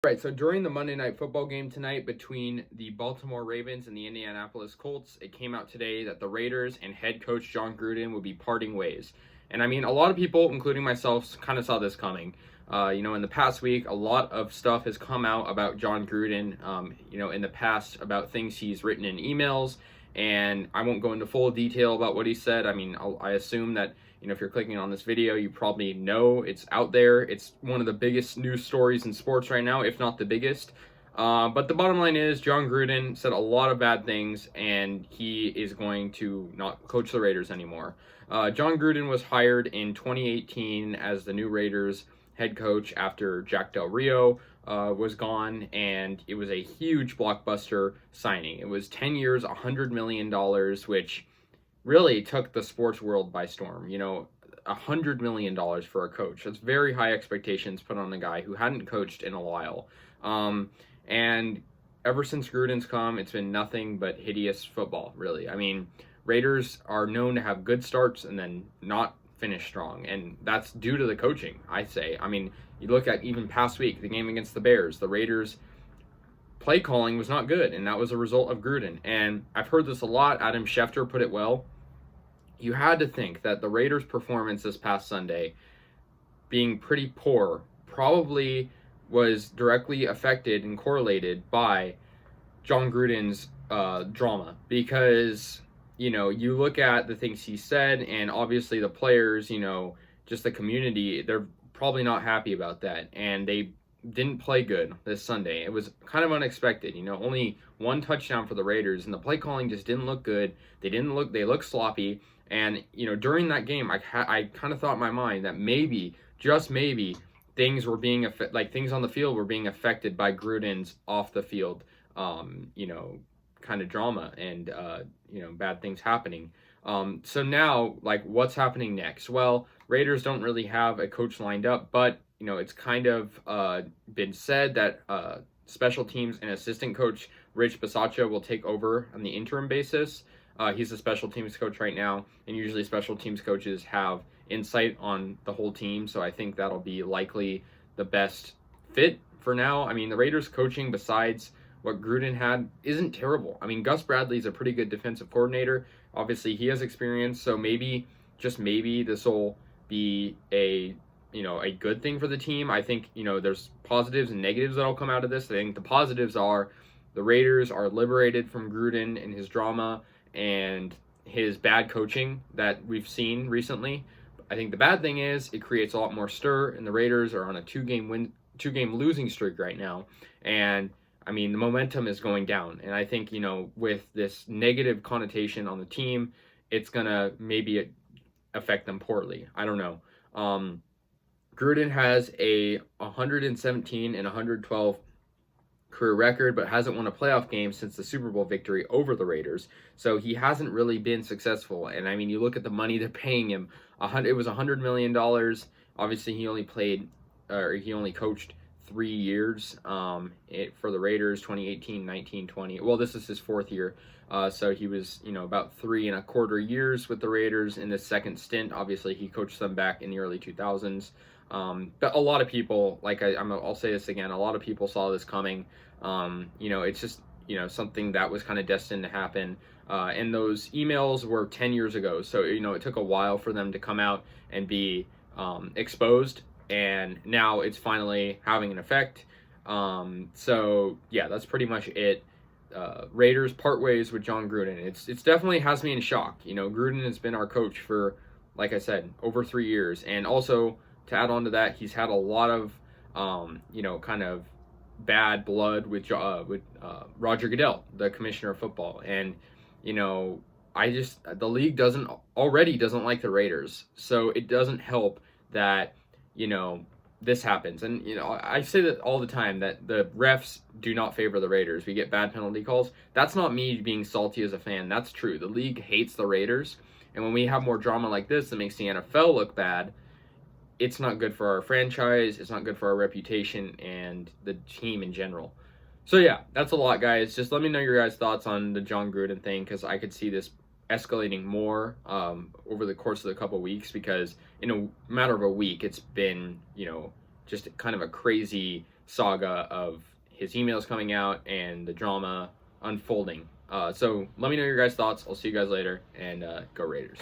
Right, so during the Monday Night Football game tonight between the Baltimore Ravens and the Indianapolis Colts, it came out today that the Raiders and head coach John Gruden would be parting ways. And I mean, a lot of people, including myself, kind of saw this coming. In the past week, a lot of stuff has come out about John Gruden, in the past about things he's written in emails. And I won't go into full detail about what he said. I mean, I assume that if you're clicking on this video, you probably know it's out there. It's one of the biggest news stories in sports right now, if not the biggest. But the bottom line is John Gruden said a lot of bad things, and he is going to not coach the Raiders anymore. John Gruden was hired in 2018 as the new Raiders head coach after Jack Del Rio was gone, and it was a huge blockbuster signing. It was 10 years, $100 million, which really took the sports world by storm. $100 million for a coach. That's very high expectations put on a guy who hadn't coached in a while. And ever since Gruden's come, it's been nothing but hideous football, really. I mean, Raiders are known to have good starts and then not finish strong, and that's due to the coaching, I say. I mean, you look at even past week, the game against the Bears, the Raiders' play calling was not good, and that was a result of Gruden. And I've heard this a lot. Adam Schefter put it well. You had to think that the Raiders' performance this past Sunday, being pretty poor, probably was directly affected and correlated by John Gruden's drama. Because, you look at the things he said, and obviously the players, just the community, they're probably not happy about that. And they didn't play good this Sunday. It was kind of unexpected. Only one touchdown for the Raiders, and the play calling just didn't look good. They looked sloppy. And, during that game, I kind of thought in my mind that maybe, just maybe, things were being things on the field were being affected by Gruden's off the field, kind of drama and, bad things happening. So now, what's happening next? Well, Raiders don't really have a coach lined up, but, it's kind of been said that special teams and assistant coach Rich Bisaccia will take over on the interim basis. He's a special teams coach right now, and usually special teams coaches have insight on the whole team, so I think that'll be likely the best fit for now. I mean, the Raiders coaching, besides what Gruden had, isn't terrible. I mean, Gus Bradley's a pretty good defensive coordinator. Obviously, he has experience, so maybe, just maybe, this will be a good thing for the team. I think, there's positives and negatives that'll come out of this. I think the positives are the Raiders are liberated from Gruden and his drama and his bad coaching that we've seen recently. I think the bad thing is it creates a lot more stir, and the Raiders are on a two-game losing streak right now. And I mean, the momentum is going down. And I think, with this negative connotation on the team, it's gonna maybe affect them poorly. I don't know. Gruden has a 117 and 112 career record, but hasn't won a playoff game since the Super Bowl victory over the Raiders. So he hasn't really been successful. And I mean, you look at the money they're paying him. It was $100 million. Obviously, he only coached 3 years for the Raiders, 2018, 19, 20. Well, this is his fourth year. So he was, about 3.25 years with the Raiders in this second stint. Obviously, he coached them back in the early 2000s. But a lot of people, I'll say this again, a lot of people saw this coming. It's just, something that was kind of destined to happen. And those emails were 10 years ago. So, it took a while for them to come out and be exposed. And now it's finally having an effect. So, yeah, that's pretty much it. Raiders part ways with John Gruden. It's definitely has me in shock. Gruden has been our coach for, like I said, over 3 years. And also, to add on to that, he's had a lot of, kind of bad blood with Roger Goodell, the commissioner of football. And, the league doesn't like the Raiders. So it doesn't help that, this happens. And, I say that all the time, that the refs do not favor the Raiders. We get bad penalty calls. That's not me being salty as a fan. That's true. The league hates the Raiders. And when we have more drama like this that makes the NFL look bad, it's not good for our franchise, it's not good for our reputation, and the team in general. So yeah, that's a lot, guys. Just let me know your guys' thoughts on the John Gruden thing, because I could see this escalating more over the course of the couple weeks, because in a matter of a week, it's been, just kind of a crazy saga of his emails coming out and the drama unfolding. So let me know your guys' thoughts. I'll see you guys later, and go Raiders.